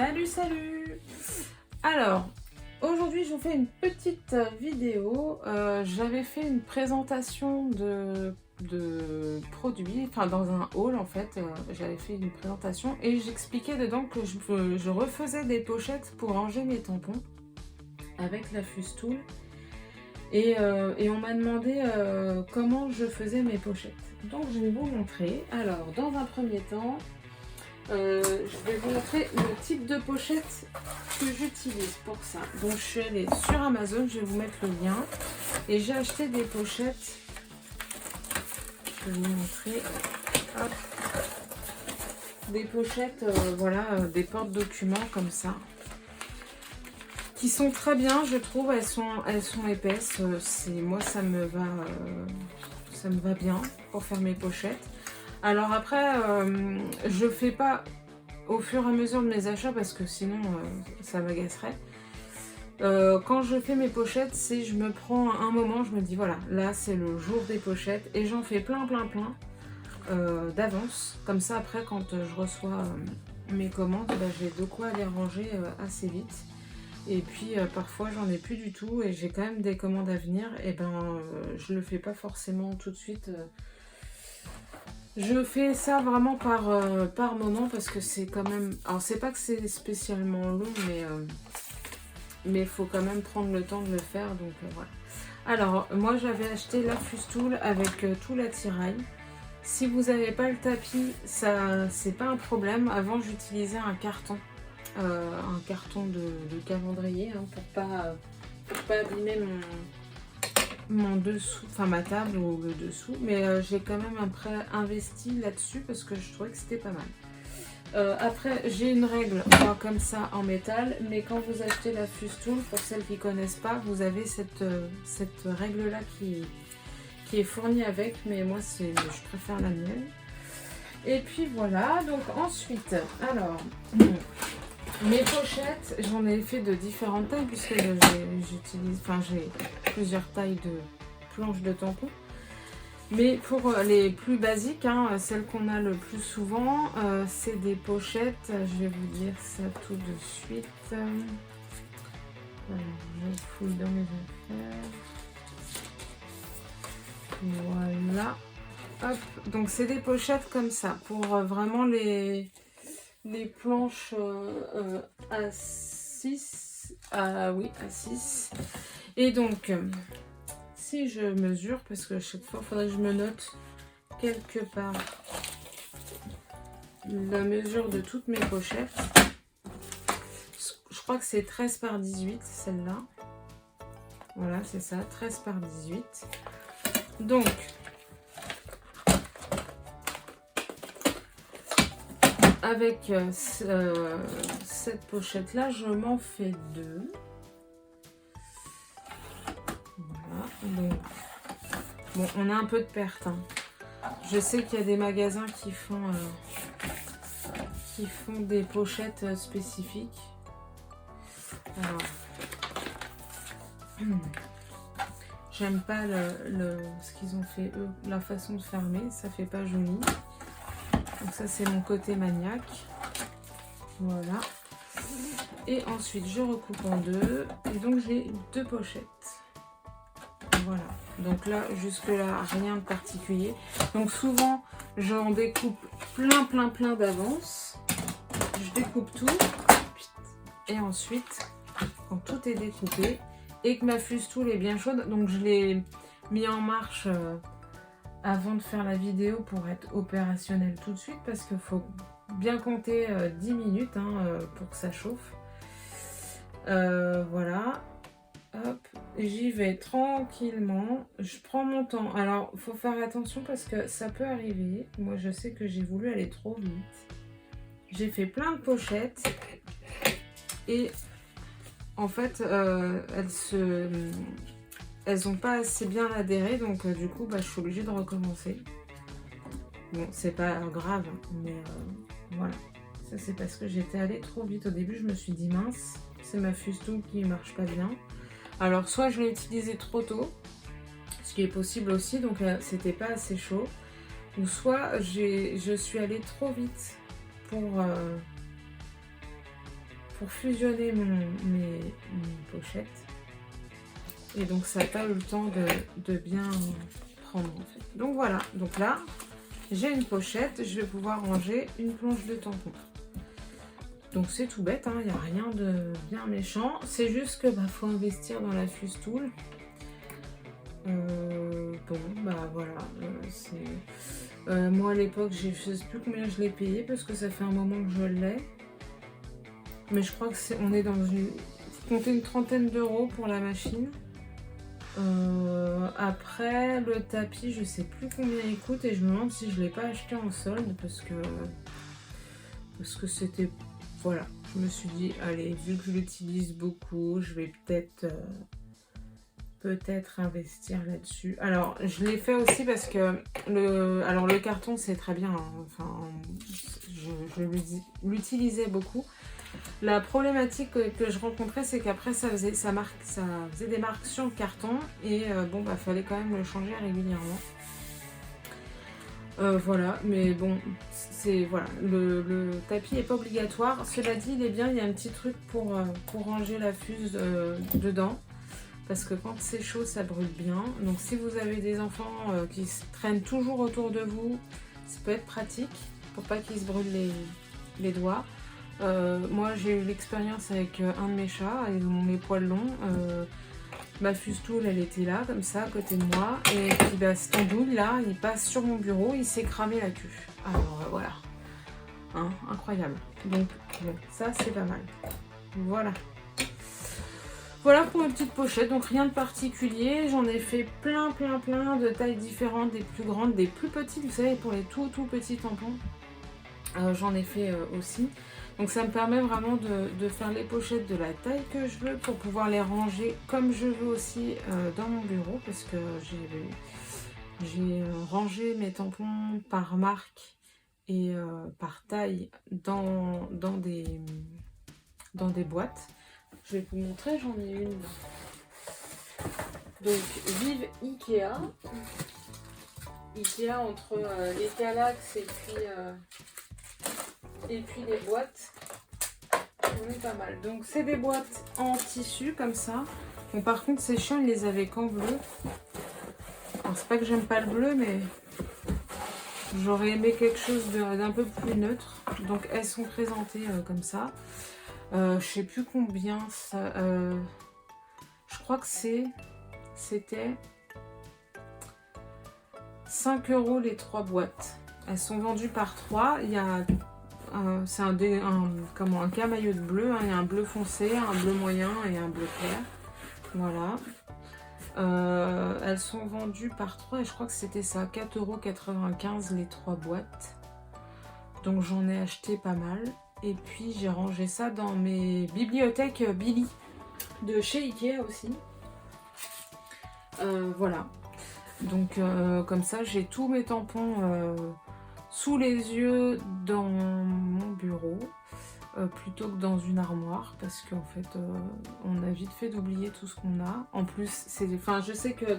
Salut, salut! Alors, aujourd'hui je vous fais une petite vidéo. J'avais fait une présentation de produits, enfin dans un haul en fait. J'avais fait une présentation et j'expliquais dedans que je refaisais des pochettes pour ranger mes tampons avec la Fustool. Et on m'a demandé comment je faisais mes pochettes. Donc je vais vous montrer. Alors, dans un premier temps, je vais vous montrer le type de pochette que j'utilise pour ça. Donc je suis allée sur Amazon, je vais vous mettre le lien. Et j'ai acheté des pochettes. Je vais vous montrer. Hop. Des pochettes, voilà, des porte-documents comme ça. Qui sont très bien, je trouve. Elles sont épaisses. Moi, ça me va bien pour faire mes pochettes. Alors après, je fais pas au fur et à mesure de mes achats parce que sinon ça m'agacerait. Quand je fais mes pochettes, c'est je me prends un moment, je me dis voilà, là c'est le jour des pochettes et j'en fais plein d'avance. Comme ça après quand je reçois mes commandes, bah, j'ai de quoi les ranger assez vite. Et puis parfois j'en ai plus du tout et j'ai quand même des commandes à venir et ben je le fais pas forcément tout de suite. Je fais ça vraiment par moment parce que c'est quand même... Alors c'est pas que c'est spécialement long mais il faut quand même prendre le temps de le faire donc voilà. Alors moi j'avais acheté la Fustool avec tout l'attirail. Si vous n'avez pas le tapis, ça c'est pas un problème. Avant j'utilisais un carton de calendrier hein, pour pas abîmer mon dessous, enfin ma table ou le dessous, mais j'ai quand même après investi là-dessus parce que je trouvais que c'était pas mal. Après j'ai une règle moi, comme ça en métal, mais quand vous achetez la Fustool, pour celles qui connaissent pas, vous avez cette règle là qui est fournie avec, mais moi je préfère la mienne. Et puis voilà, donc ensuite, alors mes pochettes, j'en ai fait de différentes tailles puisque j'ai plusieurs tailles de planches de tampons. Mais pour les plus basiques, hein, celles qu'on a le plus souvent, c'est des pochettes. Je vais vous dire ça tout de suite. Alors, je fouille dans mes affaires. Voilà. Hop. Donc c'est des pochettes comme ça pour vraiment les planches à 6. Oui, à 6. Et donc, si je mesure, parce que chaque fois, il faudrait que je me note quelque part la mesure de toutes mes pochettes. Je crois que c'est 13 par 18, celle-là. Voilà, c'est ça, 13 par 18. Donc, avec cette pochette là, je m'en fais deux. Voilà, donc bon, on a un peu de perte. Hein. Je sais qu'il y a des magasins qui font des pochettes spécifiques. Alors, j'aime pas ce qu'ils ont fait eux, la façon de fermer, ça fait pas joli. Donc ça c'est mon côté maniaque. Voilà. Et ensuite je recoupe en deux. Et donc j'ai deux pochettes. Voilà. Donc là, jusque là, rien de particulier. Donc souvent, j'en découpe plein d'avance. Je découpe tout. Et ensuite, quand tout est découpé et que ma Fustool est bien chaude, donc je l'ai mis en marche avant de faire la vidéo pour être opérationnel tout de suite parce qu'il faut bien compter 10 minutes hein, pour que ça chauffe. Voilà. Hop, j'y vais tranquillement. Je prends mon temps. Alors, il faut faire attention parce que ça peut arriver. Moi, je sais que j'ai voulu aller trop vite. J'ai fait plein de pochettes et en fait, elles n'ont pas assez bien adhéré, donc du coup je suis obligée de recommencer. Bon, c'est pas grave, mais voilà. Ça c'est parce que j'étais allée trop vite. Au début je me suis dit mince, c'est ma Fustool qui marche pas bien. Alors soit je l'ai utilisé trop tôt, ce qui est possible aussi, donc c'était pas assez chaud. Ou soit je suis allée trop vite pour pour fusionner mes pochettes. Et donc ça n'a pas eu le temps de bien prendre en fait. Donc voilà, donc là j'ai une pochette, je vais pouvoir ranger une planche de tampons. Donc c'est tout bête, il n'y a rien de bien méchant. C'est juste que faut investir dans la Fustool. Bon bah voilà, moi à l'époque je sais plus combien je l'ai payé parce que ça fait un moment que je l'ai. Mais je crois que on est dans une... compter une trentaine d'euros pour la machine. Après le tapis je sais plus combien il coûte et je me demande si je l'ai pas acheté en solde parce que c'était... Voilà, je me suis dit allez, vu que je l'utilise beaucoup, je vais peut-être investir là-dessus. Alors je l'ai fait aussi parce que le carton c'est très bien, enfin je l'utilisais beaucoup. La problématique que je rencontrais, c'est qu'après ça faisait des marques sur le carton et fallait quand même le changer régulièrement. Voilà, mais bon, voilà, le tapis est pas obligatoire. Cela dit, il est bien, il y a un petit truc pour ranger la fuse dedans. Parce que quand c'est chaud, ça brûle bien. Donc si vous avez des enfants qui se traînent toujours autour de vous, ça peut être pratique pour pas qu'ils se brûlent les doigts. Moi j'ai eu l'expérience avec un de mes chats, ils ont les poils longs. Ma Fustool elle était là comme ça à côté de moi et puis cet andouille là il passe sur mon bureau, il s'est cramé la queue. Alors voilà, incroyable. Donc bon, ça c'est pas mal. Voilà. Voilà pour une petite pochette, donc rien de particulier. J'en ai fait plein de tailles différentes, des plus grandes, des plus petites, vous savez, pour les tout petits tampons. J'en ai fait aussi. Donc ça me permet vraiment de faire les pochettes de la taille que je veux pour pouvoir les ranger comme je veux aussi dans mon bureau parce que j'ai rangé mes tampons par marque et par taille dans des boîtes. Je vais vous montrer, j'en ai une. Donc vive Ikea. Ikea entre les Kallax et puis les boîtes, on est pas mal. Donc c'est des boîtes en tissu comme ça. Bon par contre c'est chiant, ils les avaient qu'en bleu. Alors c'est pas que j'aime pas le bleu, mais j'aurais aimé quelque chose d'un peu plus neutre. Donc elles sont présentées comme ça. Je sais plus combien ça... je crois que c'était 5 € les 3 boîtes. Elles sont vendues par 3. Il y a c'est un camailleux de bleu, il y a un bleu foncé, un bleu moyen et un bleu clair. Voilà. Elles sont vendues par 3 et je crois que c'était ça, 4,95 € les 3 boîtes. Donc j'en ai acheté pas mal. Et puis j'ai rangé ça dans mes bibliothèques Billy de chez Ikea aussi. Voilà. Donc comme ça j'ai tous mes tampons sous les yeux dans mon bureau plutôt que dans une armoire parce qu'en fait on a vite fait d'oublier tout ce qu'on a. En plus je sais que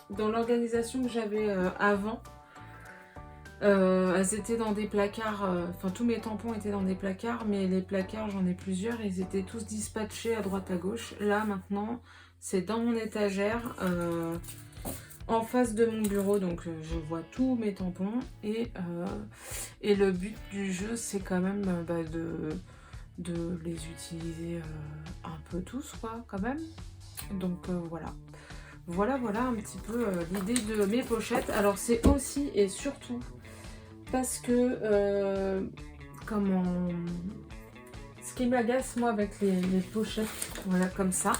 dans l'organisation que j'avais avant, elles étaient dans des placards, tous mes tampons étaient dans des placards, mais les placards j'en ai plusieurs et ils étaient tous dispatchés à droite à gauche. Là maintenant c'est dans mon étagère en face de mon bureau, donc je vois tous mes tampons et le but du jeu c'est quand même de les utiliser un peu tous quoi quand même. Donc voilà un petit peu l'idée de mes pochettes. Alors c'est aussi et surtout parce que ce qui m'agace moi avec les pochettes voilà comme ça,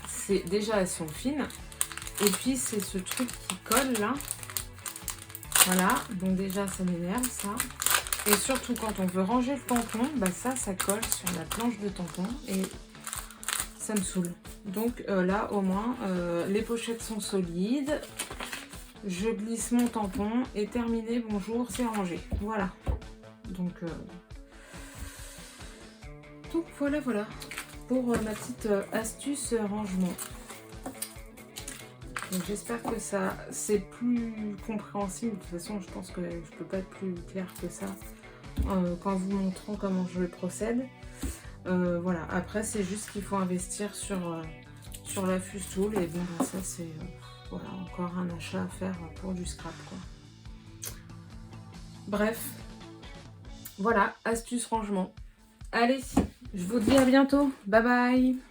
c'est déjà elles sont fines et puis c'est ce truc qui colle là, voilà, donc déjà ça m'énerve ça. Et surtout quand on veut ranger le tampon, ça colle sur la planche de tampon et ça me saoule. Donc là au moins les pochettes sont solides, je glisse mon tampon et terminé, bonjour, c'est rangé. Voilà. Donc voilà pour ma petite astuce rangement. Donc j'espère que c'est plus compréhensible. De toute façon je pense que je peux pas être plus claire que ça qu'en vous montrant comment je procède. Voilà, après c'est juste qu'il faut investir sur la Fustool et bon bah, ça c'est voilà, encore un achat à faire pour du scrap quoi. Bref, voilà, astuce rangement. Allez, je vous dis à bientôt, bye bye.